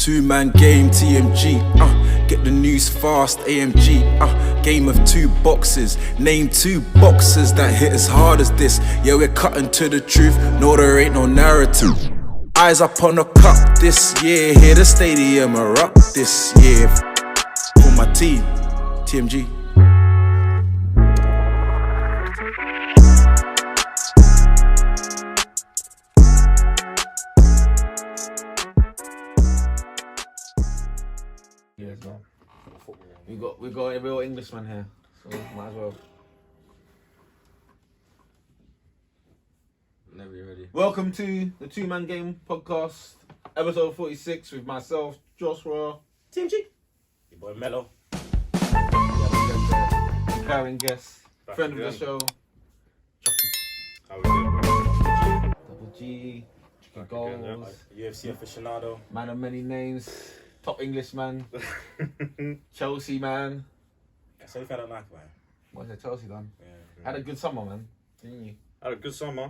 Two-man game, TMG, get the news fast, AMG, game of two boxes. Name two boxers that hit as hard as this. Yeah, we're cutting to the truth, no, there ain't no narrative. Eyes up on the cup this year, hear the stadium erupt this year. For my team, TMG. We got a real Englishman here, so might as well. Never ready. Welcome to the Two Man Game podcast, episode 46 with myself, Joshua, TMG, your boy Mello, Karen guest, friend of the show, How we doing, bro? Double G, goals, UFC aficionado, man of many names, top Englishman, Chelsea man. That's anything I don't like, man. What's it, Chelsea done? Yeah. Had a good summer, man, didn't you? Had a good summer.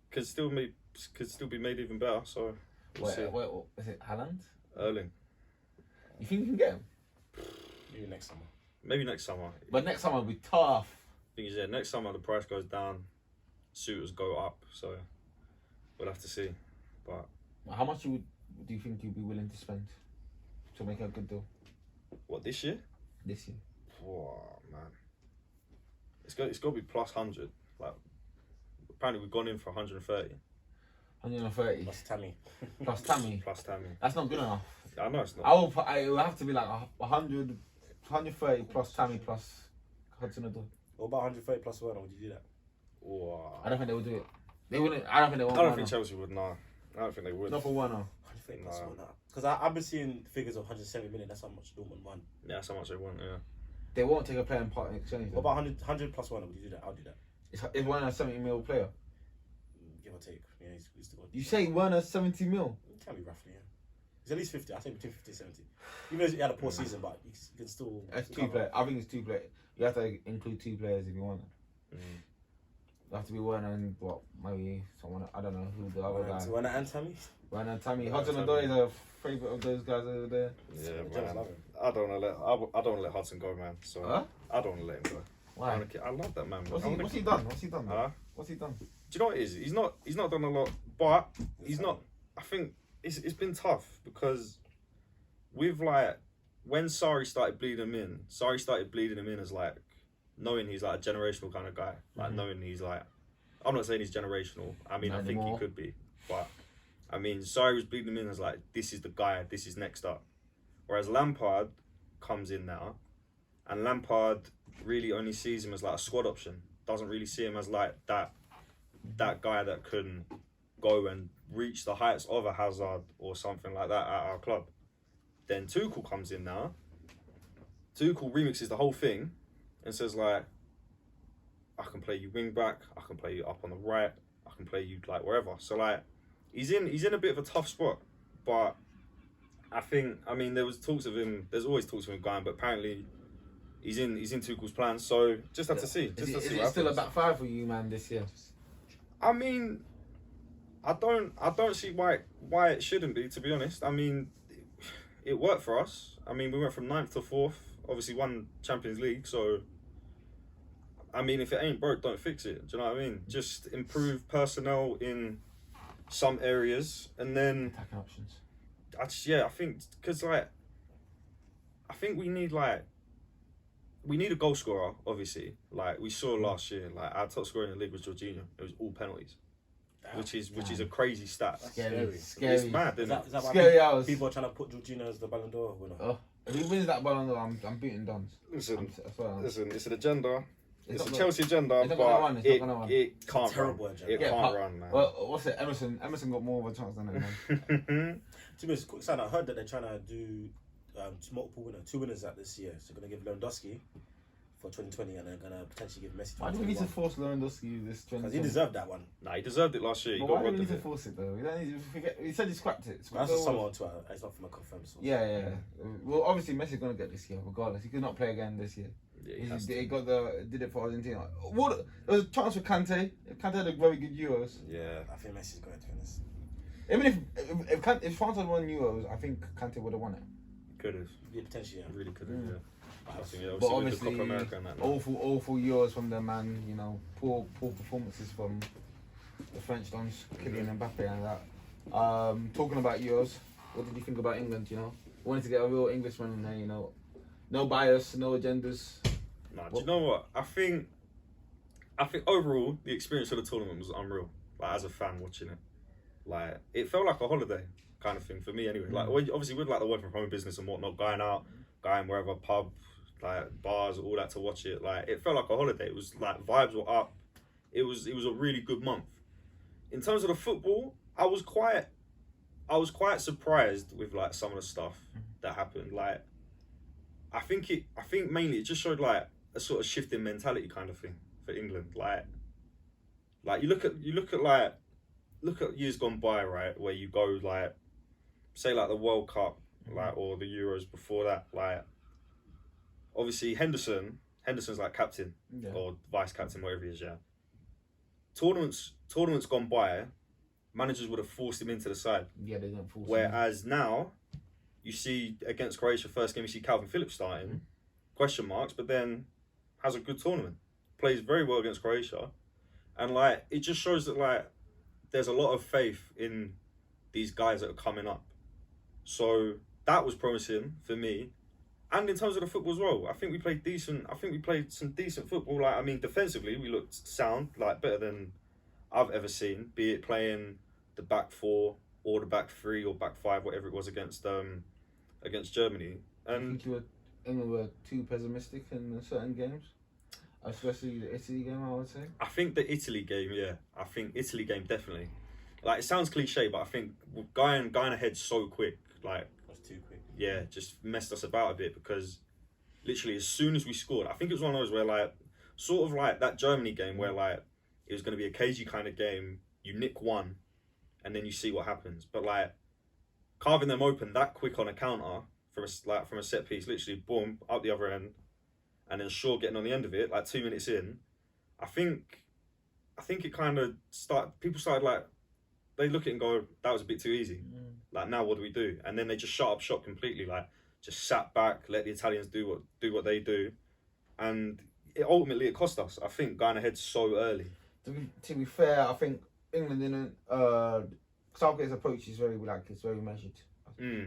Could still be made even better. So we'll see. Wait, is it Haaland? Erling. You think you can get him? Maybe next summer. Maybe next summer. But next summer will be tough. Thing is, yeah, next summer the price goes down, suitors go up. So we'll have to see. But How much do you think you'd be willing to spend to make a good deal what, this year? this year? Oh man, it's got to be plus 100. Like apparently we've gone in for 130. 130 Plus Tammy. plus Tammy. Plus Tammy. That's not good enough. I know it's not. It will have to be like 100, 130 plus Tammy plus Hudson-Odoi. What about 130 plus one? Would you do that? Oh, I don't think they would do it. They wouldn't. I don't think they would. I don't think Chelsea would. No, I don't think they would. Not for Werner. 130 plus No. one. Because I've been seeing figures of 170 million. That's how much Dortmund won. Yeah, that's how much they want. Yeah. They won't take a player in part in exchange. What about 100 plus one? Would you do that? I'll do that. Is Werner a 70 mil player? Give or take. Yeah, he's still got. You say Werner 70 mil? It can be roughly, yeah. He's at least 50. I think between 50 and 70. Even though he had a poor season, but he can still. That's two players. I think it's two players. You have to include two players if you want it. Mm. You have to be Werner and what? Maybe someone. I don't know who the other guy. So when and Tammy? Werner and Tammy. Hudson-Odoi is a favourite of those guys over there. Yeah, Jones man. love him. I don't want to let Hudson go, man. So Huh? I don't want to let him go. Why? I love that man. What's I wanna he keep- done? What's he done? Huh? What's he done? Do you know what it is? He's not done a lot, but he's not. I think it's been tough because with like when Sarri started bleeding him in as like knowing he's like a generational kind of guy, like knowing he's like. I'm not saying he's generational. I mean, Not I think anymore. he could be, but I mean, Sarri was bleeding him in as like this is the guy, this is next up. Whereas Lampard comes in now, and Lampard really only sees him as like a squad option. Doesn't really see him as like that guy that can go and reach the heights of a Hazard or something like that at our club. Then Tuchel comes in now. Tuchel remixes the whole thing and says like, I can play you wing back, I can play you up on the right, I can play you like wherever. So like, he's in a bit of a tough spot, but I mean there was talks of him. There's always talks of him going, but apparently he's in Tuchel's plans. So just have to see. Is What it still a happens. back five for you, man, this year? I mean, I don't see why it shouldn't be. To be honest, I mean, it worked for us. I mean, we went from 9th to 4th. Obviously, won Champions League. So, I mean, if it ain't broke, don't fix it. Do you know what I mean? Just improve personnel in some areas, and then Attacking options. I think because like, I think we need a goal scorer. Obviously, like we saw last year, like our top scorer in the league was Jorginho. It was all penalties, which is a crazy stat. Scary. It's mad, Is isn't it? that why Scary hours. people are trying to put Jorginho as the Ballon d'Or winner? Oh, if he wins that Ballon d'Or, I'm beating Dons. Listen, I swear. listen, it's an agenda. It's a not Chelsea agenda, it's not gonna run, but it's not gonna run. it can't Terrible run. agenda. It Yeah, can't run, man. Well, what's it? Emerson got more of a chance than it, man. To be quick sign, I heard that they're trying to do two winners at this year. So they're going to give Lewandowski for 2020 and they're going to potentially give Messi Why do we need to 2021. force Lewandowski this 20? Because he deserved that one. Nah, he deserved it last year. He But got why do we robbed need of to it. force it though? We don't need to forget. He said he scrapped it. That's just someone on Twitter. It's not from a confirmed source. Yeah. Well, obviously Messi's gonna get this year, regardless. He could not play again this year. Yeah, he He has did to. it for Argentina. There was a chance for Kante. Kante had a very good Euros. Yeah. I think Messi's going to win this. Even if France had won Euros, I think Kante would have won it. Could have. Yeah, potentially, yeah. Really could have. Yeah. I think, yeah, But obviously with the obviously, Copa America and that. awful Euros from them, man. You know, poor performances from the French dons, Kylian Mbappe and that. Talking about Euros, what did you think about England? You know, wanted to get a real Englishman in there. You know, no bias, no agendas. Nah, do you know what? I think overall the experience of the tournament was unreal. Like as a fan watching it, like it felt like a holiday kind of thing for me anyway. Like obviously with like the work from home business and whatnot, going wherever, pub, like bars, all that to watch it. Like it felt like a holiday. It was like vibes were up. It was a really good month. In terms of the football, I was quite surprised with like some of the stuff that happened. Like I think mainly it just showed like a sort of shift in mentality kind of thing for England. Like you look at years gone by, right, where you go like say like the World Cup, like or the Euros before that, like obviously Henderson's like captain or vice captain, whatever he is, yeah. Tournaments gone by, managers would have forced him into the side. Yeah, they didn't force him. Whereas now, you see against Croatia first game, you see Calvin Phillips starting, question marks, but then has a good tournament, plays very well against Croatia, and like it just shows that like there's a lot of faith in these guys that are coming up. So that was promising for me. And in terms of the football as well, I think we played decent. I think we played some decent football. Like I mean, defensively, we looked sound, like better than I've ever seen. Be it playing the back four or the back three or back five, whatever it was against Germany. And I think England were too pessimistic in certain games, especially the Italy game. I would say. I think the Italy game, yeah. I think Italy game definitely. Like it sounds cliche, but I think going ahead so quick, like. Too quick. Yeah, just messed us about a bit because literally as soon as we scored, I think it was one of those where like sort of like that Germany game where like it was going to be a cagey kind of game. You nick one, and then you see what happens. But like carving them open that quick on a counter from a set piece, literally boom up the other end, and then Shaw getting on the end of it like 2 minutes in. I think it kind of people started like they look at it and go, that was a bit too easy. Like now what do we do? And then they just shut up shop completely, like just sat back, let the Italians do what they do. And ultimately it cost us, I think, going ahead so early. To be fair, I think England didn't Southgate's approach is very it's very measured.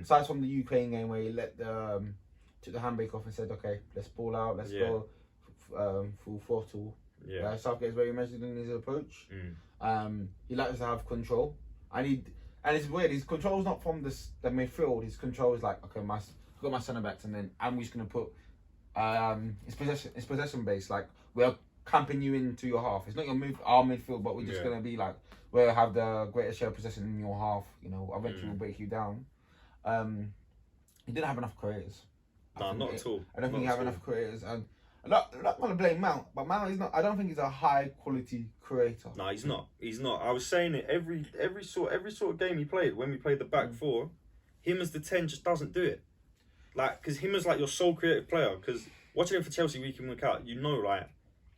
Aside from the Ukraine game where he took the handbrake off and said, okay, let's ball out, let's go full throttle. Yeah. Southgate's very measured in his approach. He likes to have control. And it's weird, his control's not from the midfield, his control is like, okay, I've got my centre backs and then I'm just going to put it's possession based, like we're camping you into your half. It's not our midfield, but we're just going to be like, we'll have the greatest share of possession in your half, you know, eventually we'll break you down. He didn't have enough creators. No, not at all. I don't think he had enough creators, and I'm not going to blame Mount, but Mount is not. I don't think he's a high quality creator. No, he's not. He's not. I was saying it every sort of game he played. When we played the back four, him as the 10 just doesn't do it. Like, because him as like your sole creative player. Because watching him for Chelsea week in week out, you know, like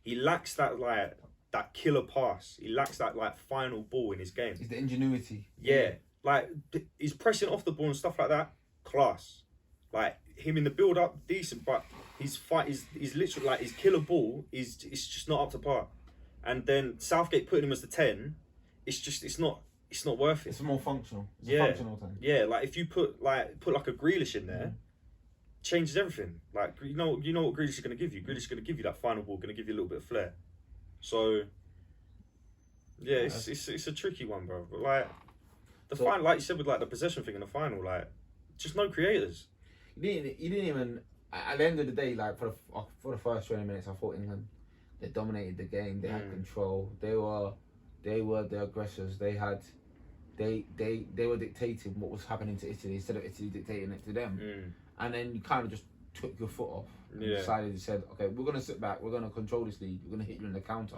he lacks that like that killer pass. He lacks that like final ball in his game. It's the ingenuity. Yeah, like he's pressing off the ball and stuff like that. Class. Like him in the build up, decent, but his fight is literally like his killer ball is just not up to par. And then Southgate putting him as the 10, it's not worth it. It's more functional. It's a functional thing. Yeah, like if you put like a Grealish in there, changes everything. Like you know what Grealish is going to give you. Grealish is going to give you that final ball, going to give you a little bit of flair. So yeah, it's a tricky one, bro. But like final, like you said with like the possession thing in the final, like just no creators. You didn't even. At the end of the day, like for the first 20 minutes, I thought England, they dominated the game. They had control. They were the aggressors. They were dictating what was happening to Italy instead of Italy dictating it to them. And then you kind of just took your foot off and decided, said, okay, we're gonna sit back. We're gonna control this league. We're gonna hit you in the counter.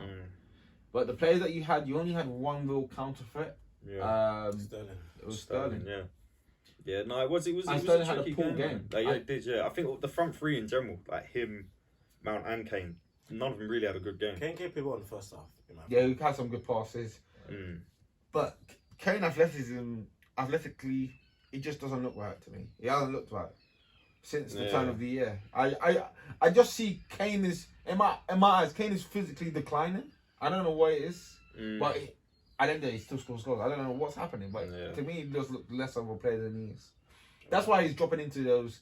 But the players that you only had one real counter threat. Sterling. It was Sterling. Yeah, no, it was a tricky game. Like, it did, yeah. I think the front three in general, like him, Mount and Kane, none of them really had a good game. Kane played well in the first half. Yeah, he had some good passes. But Kane athleticism athletically, it just doesn't look right to me. It hasn't looked right since the Yeah. turn of the year. I just see Kane is in my eyes. Kane is physically declining. I don't know what it is, but at the end of the day, he still scores goals. I don't know what's happening, but to me, he does look less of a player than he is. That's why he's dropping into those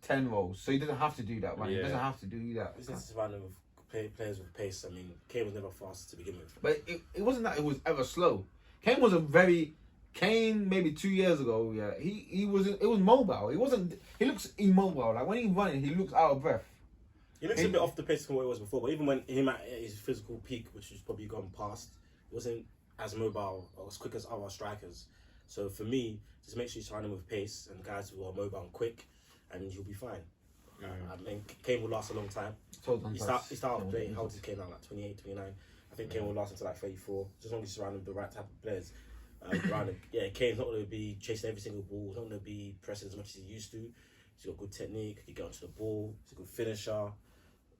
10 roles, so he doesn't have to do that, man. He doesn't have to do that. It's just surrounded with players with pace. I mean, Kane was never fast to begin with. But it wasn't that it was ever slow. Kane maybe 2 years ago, yeah, he wasn't. It was mobile. He looks immobile. Like when he's running, he looks out of breath. He looks a bit off the pace from what he was before. But even when him at his physical peak, which was probably gone past, he wasn't as mobile or as quick as other strikers. So for me, just make sure you surround him with pace and guys who are mobile and quick, and you'll be fine. I mean, Kane will last a long time. He started playing. How old is Kane now? Like 28, 29. I think Kane will last until like 34. Just as long as you surround him with the right type of players. Around him. Yeah, Kane's not going to be chasing every single ball. He's not going to be pressing as much as he used to. He's got good technique. He get onto the ball. He's a good finisher.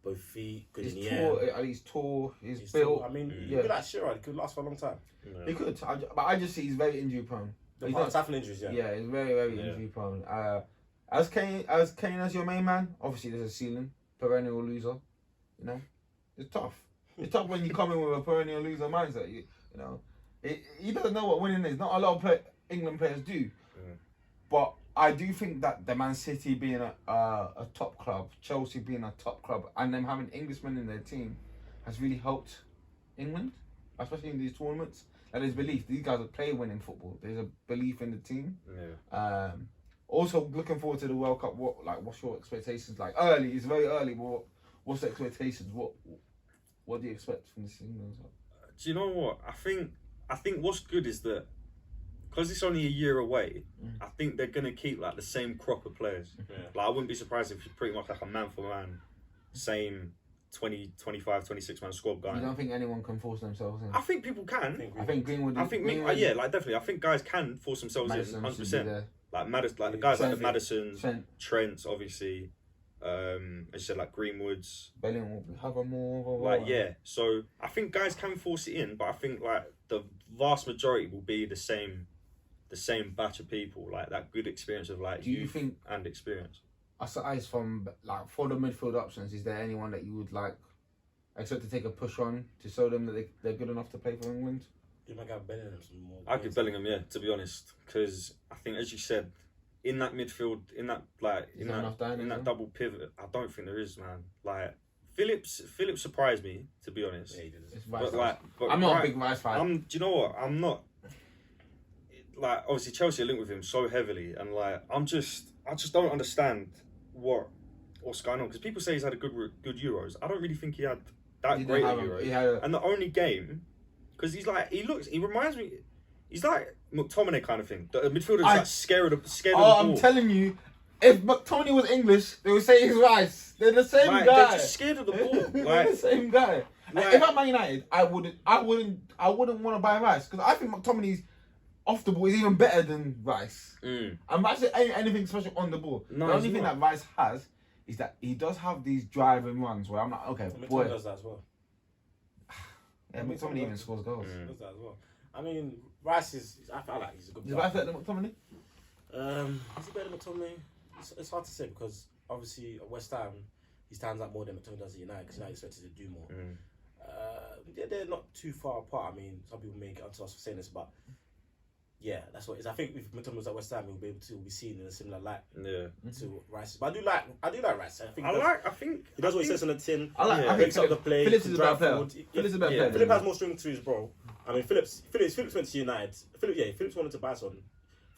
Both feet, good in the air. He's tall. He's built. Tall. I mean, he could like Squirrel. He could last for a long time. Yeah. He could, but I just see he's very injury prone. He's not tackling injuries, Yeah, he's very, very injury prone. As Kane as your main man, obviously there's a ceiling. Perennial loser, you know. It's tough. It's tough when you come in with a perennial loser mindset. You know, he doesn't know what winning is. Not a lot of England players do. But I do think that the Man City being a top club, Chelsea being a top club, and them having Englishmen in their team has really helped England, especially in these tournaments. And there's belief. These guys play winning football. There's a belief in the team. Yeah. Also, looking forward to the World Cup. What's your expectations like? Early, it's very early. But what's the expectations? What do you expect from this England? Do you know what? I think what's good is that because it's only a year away, I think they're gonna keep like the same crop of players. Like I wouldn't be surprised if it's pretty much like a man for man, same 20, 25, 26 man squad going. You don't think anyone can force themselves in? I think people can. I think Greenwood. Yeah, like definitely. I think guys can force themselves in 100%. Like the guys like the Madisons, Trent, obviously. As you said, like Greenwoods. Ballon will have a more. Like yeah, so I think guys can force it in, but I think like the vast majority will be the same batch of people, like that good experience of like youth and experience. Aside from like for the midfield options, is there anyone that you would like expect to take a push on to show them that they're good enough to play for England? You might have Bellingham some more. I'd give Bellingham, yeah, to be honest, because I think, as you said, in that midfield, in that double pivot, I don't think there is, man. Like Phillips surprised me, to be honest. Yeah, he did. But I'm not a big Rice fan. Do you know what? I'm not. Like obviously Chelsea are linked with him so heavily, and like I just don't understand what's going on, because people say he's had a good Euros. I don't really think he had that great Euros. And the only game, because he reminds me, he's like McTominay kind of thing. The midfielder's like scared of the ball. I'm telling you, if McTominay was English, they would say he's Rice. They're the same guy. They're just scared of the ball. They're the same guy. Like, if I'm Man United, I wouldn't want to buy Rice, because I think McTominay's off the ball is even better than Rice. And Rice is anything special on the ball. No, the only thing that Rice has is that he does have these driving runs where I'm like, okay, boy. McTominay does that as well. Yeah, McTominay even scores goals. Does that as well. I mean, Rice I feel like he's a good player. Is Rice better than McTominay? Is he better than McTominay? It's hard to say, because obviously at West Ham he stands out more than McTominay does at United, because United expected to do more. They're not too far apart. I mean, some people may get onto us for saying this, but yeah, that's what it is. I think if McTominay was at West Ham, he'll be seen in a similar light to Rice. But I do like Rice. I think he does what he says on the tin. I picks up the play. Phillips is a better player. Phillips is a better player. Phillips has more string to his bro. I mean, Phillips went to United. Phillips wanted to buy someone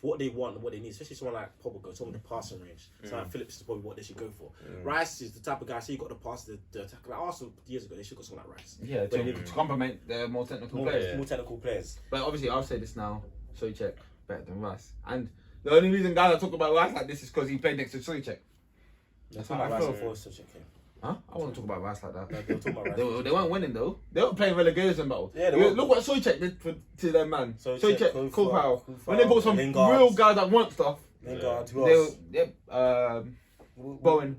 for what they want and what they need, especially someone like Pogba, someone with the passing range. So like Phillips is probably what they should go for. Rice is the type of guy, so you got the pass, the attack. Like Arsenal years ago, they should have got someone like Rice. Yeah, to complement their more technical players. More technical players. But obviously, I'll say this now, Souček better than Rice. And the only reason guys are talking about Rice like this is because he played next to Souček. That's how I feel for Souček. Huh? I won't talk about Rice like that. No, they weren't winning though. They were playing relegation battle. Yeah, look what Souček did to their man. Souček, Kufau. When they bought some Lingard, real guys that want stuff. Lingard, who else? Bowen.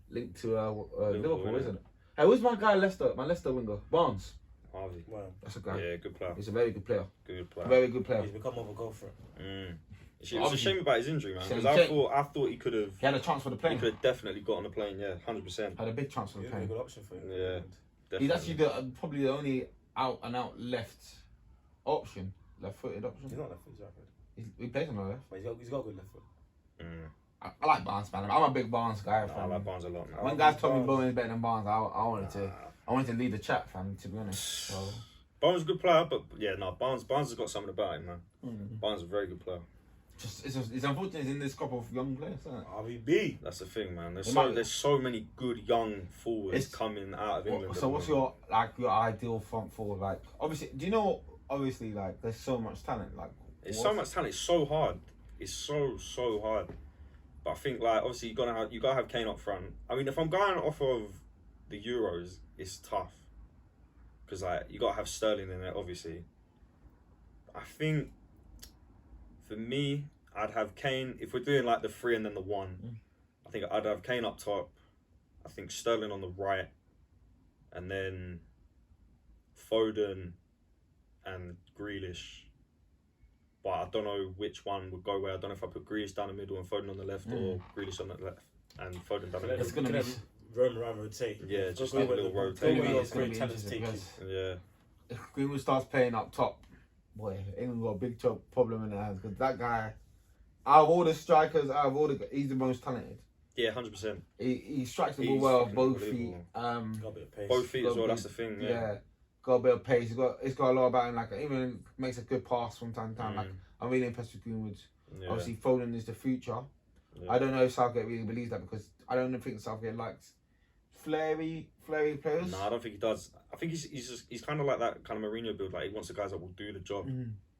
Linked to Liverpool, isn't it? Hey, who's my guy Leicester? My Leicester winger, Barnes. Harvey. Well, That's a guy. Yeah, good player. He's a very good player. Good player. Very good player. he's become more of a goal threat. It was a shame about his injury, man. Because Shame. I thought he could have. He had a chance for the He plane. could have definitely got on the plane. Yeah, 100%. Had a big chance for the He's a plane. good option for him. Yeah, definitely. He's actually probably the only out and out left option, left footed option. He's not left foot, he's right foot. He plays on the left. But he's got a good left foot. I like Barnes, man. I'm a big Barnes guy. I Fam. like Barnes a lot, man. When guys told me Bowen is better than Barnes, I wanted to lead the chat, fam. To be honest. So. Barnes is a good player, but yeah, no, Barnes has got something about him, man. Barnes is a very good player. It's unfortunate he's in this crop of young players, isn't it? RVB. That's the thing, man. There's so many good young forwards coming out of England. So what's your ideal front forward? Like, obviously, do you know? Obviously, like, there's so much talent. Like, It's so much talent. It's so hard. It's so hard. But I think, like, obviously you gotta have Kane up front. I mean, if I'm going off of the Euros, it's tough because like you gotta have Sterling in there, obviously. I think for me, I'd have Kane. If we're doing like the 3 and then the 1, I think I'd have Kane up top. I think Sterling on the right, and then Foden and Grealish. But I don't know which one would go where. I don't know if I put Grealish down the middle and Foden on the left, or Grealish on the left and Foden down the middle. It's gonna be Rome around rotate. Yeah, just go like a where little the- rotate. go where It's gonna great be talents interesting take you. because Yeah. if Greenwood starts playing up top, boy, England got a big problem in their hands because that guy, out of all the strikers, he's the most talented. Yeah, 100%. He strikes the ball He's well, fucking both feet. unbelievable. Got a bit of pace. Both feet as Got well, a that's bit- the thing. Yeah. Got a bit of pace. It's got a lot about him. Like, even makes a good pass from time to time. Mm. Like, I'm really impressed with Greenwood. Yeah. Obviously, Foden is the future. Yeah. I don't know if Southgate really believes that because I don't think Southgate likes flary players. No, I don't think he does. I think he's kind of like that kind of Mourinho build. Like he wants the guys that will do the job,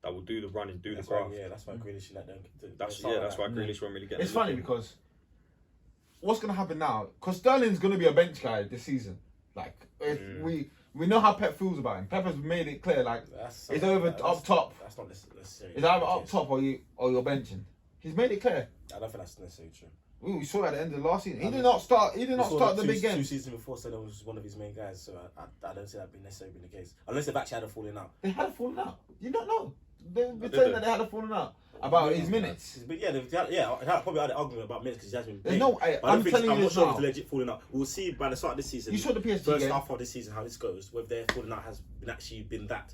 that will do the running, do That's the why, graft. yeah, that's why Grealish let them do. That's why Grealish won't really get. It's the look funny in. because what's going to happen now? Because Sterling's going to be a bench guy this season. Like, we know how Pep feels about him. Pep has made it clear, like, it's over up top. That's not necessary. It's either up top or you're benching. He's made it clear. I don't think that's necessarily true. We saw at the end of the last season. He did not start the big Two games. seasons before, Sterling was one of his main guys, so I don't see that being necessarily been the case. Unless they've actually had a falling out. They had a falling out. You don't know. They've been saying that they had a falling out about his minutes. But yeah, I probably had an argument about minutes because he has been There's playing. no. But I'm telling you I'm not this sure if now. it's legit falling out. We'll see by the start of this season. You saw the PSG first game. half of this season how this goes. Whether their falling out has been that.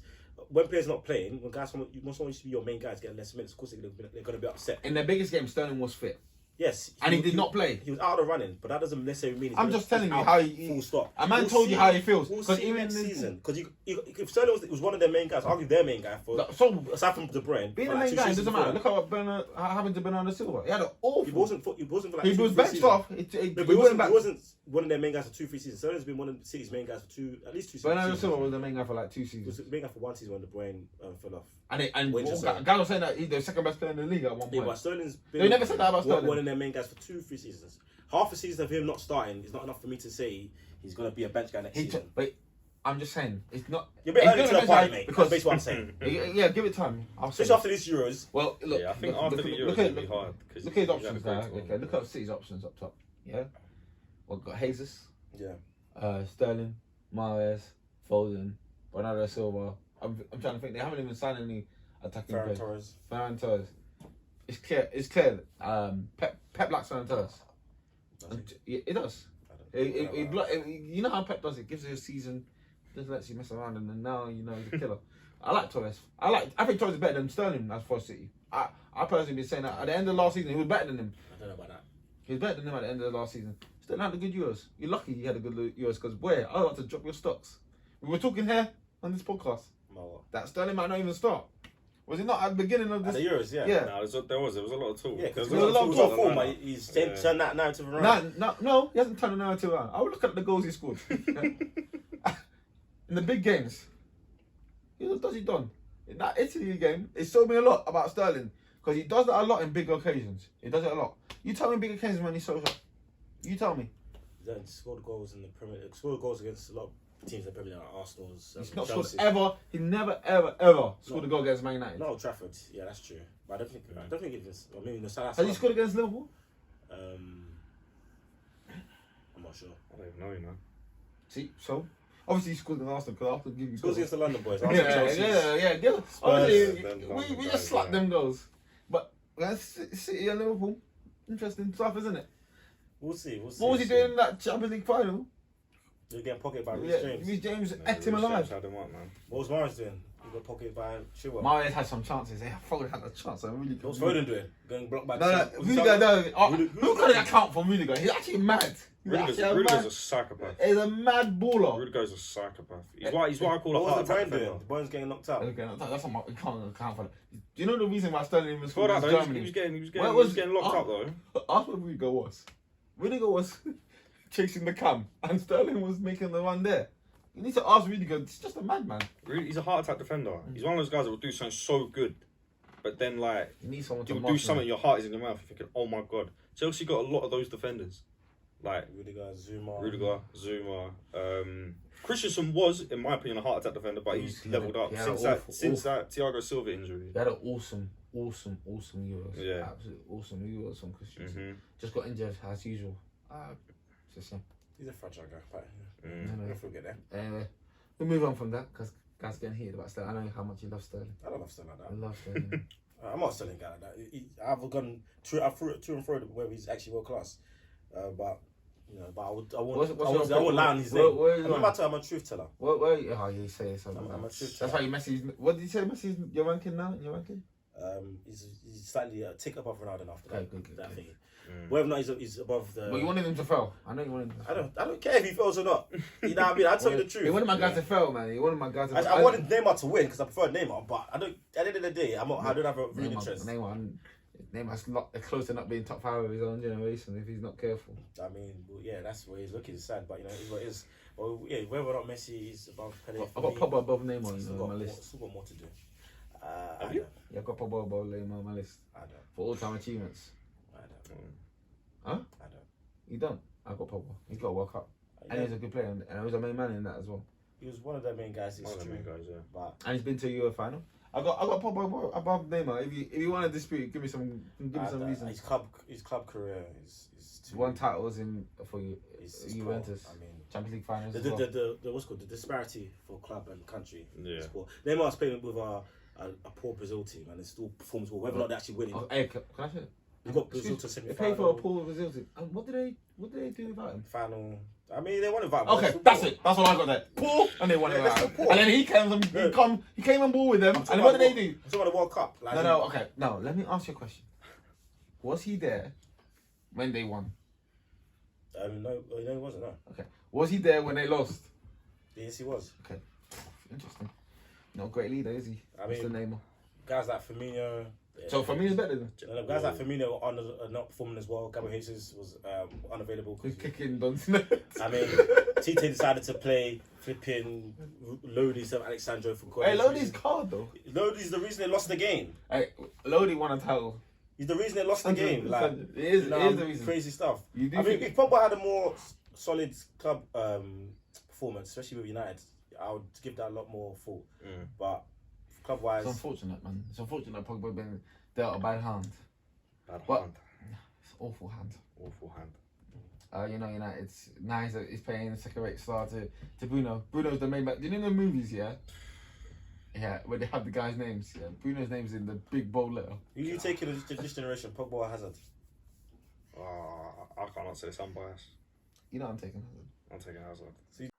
When players not playing, when guys want someone to be your main guys getting less minutes, of course they're going to be upset. In their biggest game, Sterling was fit. Yes, And he did not play. He was out of the running, but that doesn't necessarily mean. I'm just telling you how he. Full stop. A man We'll told you see- how he feels. We'll Because see even next in- season, because if Sterling was one of their main guys, argue their main guy for. So Aside from De Bruyne, being for the like main two guy, it seasons doesn't matter. before Look at what happened to Bernardo Silva. He had an awful. He wasn't for like He two, was three benched seasons. off. No, He but went back. he wasn't one of their main guys for 2-3 seasons. Sterling's been one of City's main guys for at least two seasons. Bernardo Silva was the main guy for like 2 He was seasons. the main guy for one season when De Bruyne fell off. And Wait, just say- Guy was saying that he's the second best player in the league at one Yeah, point. but Sterling's been They never said that about Sterling. one of their main guys for 2-3 seasons. Half a season of him not starting is not enough for me to say he's going to be a bench guy next season. But I'm just saying, it's not. You're a bit it's early not to the a bench party, guy mate. because- That's basically what I'm saying. Yeah, give it time. I'll say Especially after these Euros. Well, look. Yeah, I think look, after look, the look Euros at- it'll be hard. Look at his options there. Okay, look at City's options up top. Yeah. Well, got Jesus, Yeah. Sterling, Mahrez, Foden, Bernardo Silva. I'm trying to think. They haven't even signed any attacking Ferran players. Torres. Ferran Torres. It's clear. It's clear. Pep likes Ferran Torres. It does. You know how Pep does it. Gives it a season, just lets you mess around, and then now you know he's a killer. I like Torres. I think Torres is better than Sterling as for City. I personally been saying that at the end of last season he was better than him. I don't know about that. He was better than him at the end of the last season. Sterling had a good Euros. You're lucky he had a good Euros because boy, I want to drop your stocks. We were talking here on this podcast that Sterling might not even start. Was it not at the beginning of At this? the Euros, yeah. Yeah. No, there was a lot of talk. Yeah, because There was a lot of talk. form, but he's turned that narrative around. No, he hasn't turned the narrative around. I would look at the goals he scored in the big games. What does he done? In that Italy game, it showed me a lot about Sterling because he does that a lot in big occasions. He does it a lot. You tell me big occasions when he shows up. You tell me. He scored goals in the Premier League. Scored goals against a lot of teams in the Premier League, like Arsenal's. He's not Chelsea. scored ever. He never, ever scored a goal against Man United. Not Old Trafford. Yeah, that's true. But I don't think it is. Or maybe Salah. Has he scored against Liverpool? I'm not sure. I don't even know, you know. See, so Obviously, he scored in Arsenal because Arsenal give you Scores goals. against the London boys. Yeah, Arsenal, Chelsea. yeah. Obviously, them we London just guys, slapped yeah. them goals. But City and Liverpool, interesting stuff, isn't it? We'll see. We'll see. What was he doing in that Champions League final? You're getting pocketed by Reece Yeah, James. Reece James Yeah, ate him Reece alive. James had him up, man. What was Morris doing? He got pocketed by Chilwell. Mahrez had some chances. Yeah, Foden had a chance. I really. What was Foden doing? Getting blocked by No, was Rudiger. he No, Rudiger- who can account for Rudiger? He's actually mad. Rudiger's a psychopath. He's a mad baller. Rudiger's a psychopath. He's what I call a What heart was the attack Bayern doing? defender. The Bayern's getting knocked out. Okay, that's not my. We can't account for that. Do you know the reason why Sterling was Before that, though, Germany? he was Where was- getting locked up, though. Ask what Rudiger was. Rudiger was chasing the cam, and Sterling was making the run there. You need to ask Rudiger. He's just a madman. He's a heart attack defender. He's one of those guys that will do something so good, but then, like, You need someone to you'll mark do something, him. your heart is in your mouth. You're thinking, oh my god. Chelsea got a lot of those defenders. Like, Rudiger, Zuma. Rudiger, Zuma. Christensen was, in my opinion, a heart attack defender, but he's leveled up Yeah, since that Thiago Silva injury. They had an awesome Euros. Yeah. Absolutely awesome Euros from Christian. Mm-hmm. Just got injured as usual. It's a shame. He's a fragile guy, but Mm. I'll forget that. Anyway, we'll move on from that because guys getting heated about Sterling. I know how much you love Sterling. I don't love Sterling like I that. love Sterling. I'm not a Sterling guy like that. I've gone through and through where he's actually world class. But you know, but I won't lie on his name. I'm a truth teller. Where you say something? I'm a truth That's teller. why you Messi's. What did you say? Messi's your ranking now? Your ranking? He's slightly a tick above Ronaldo after Okay, that. good. That thing. Whether or not he's above the. But you wanted him to fail. I know you wanted him to fail. I don't care if he fails or not. You know what I mean? I tell you the truth. He wanted my guys to fail, man. He wanted my guys to fail. I wanted Neymar to win because I prefer Neymar, but I don't. At the end of the day, I don't have a real interest. Neymar's close to not being top 5 of his own generation if he's not careful. I mean, well, yeah, that's where he's looking. It's sad, but you know, it's what it is. Well, yeah, whether or not Messi is above Pele, I've got Pogba above Neymar He's on my list. Still got more to do. Have you? Yeah, I've got Pogba above Neymar on my list I don't. for all-time achievements. I don't. Huh? I don't. You don't? I've got Pogba. He's got a World Cup. And Yeah, he's a good player, and he was a main man in that as well. he was one of the main guys. It's One of the true, main guys, yeah. but And he's been to a Euro final. I got Pogba above Neymar. If you want to dispute, give me some reason. his club career is too. 1 titles in for you, is Juventus. poor. I mean, Champions League finals. the as well. the what's called the disparity for club and country. Yeah. Is poor. Neymar's playing with a poor Brazil team and it still performs well. Whether or not they actually win it, Oh, hey, can I say? they got Brazil Excuse- to They paid for a semi-final. poor Brazil team. And what did they do without him? Final. I mean, they won it. Okay, that's it. That's all I got there. Poor, and they won it Yeah, without that's him. the poor. And then he came on board with them. And what did they do? I'm talking about the World Cup. Like, No, okay. No, let me ask you a question. Was he there when they won? No, he wasn't. No. Okay. Was he there when they lost? Yes, he was. Okay. Interesting. Not a great leader, is he? I Mr. mean- Neymar. Guys like Firmino. So for me, it's better than Guys like Firmino are not performing as well. Gabriel Jesus was unavailable. he's kicking Don's net. I mean, Tite decided to play flipping Lodi instead of Alexandro for Hey, Lodi's card though. Lodi's the reason they lost the game. Hey, Lodi won a title. He's the reason they lost the game. Like, It is, you know, it is the reason. crazy stuff. You do I mean, think- if Pogba had a more solid club performance, especially with United, I would give that a lot more thought. But club-wise, It's unfortunate, man. It's unfortunate Pogba been dealt a bad hand. Bad What? hand. It's awful hand. Awful hand. You know, United's nice. He's playing a second-rate star to Bruno. Bruno's the main back. Do you know the movies? Yeah, where they have the guys' names. Yeah, Bruno's name's in the big bold letter. who you taking this generation, Pogba or Hazard? I cannot say some bias. You know I'm taking. I'm taking Hazard.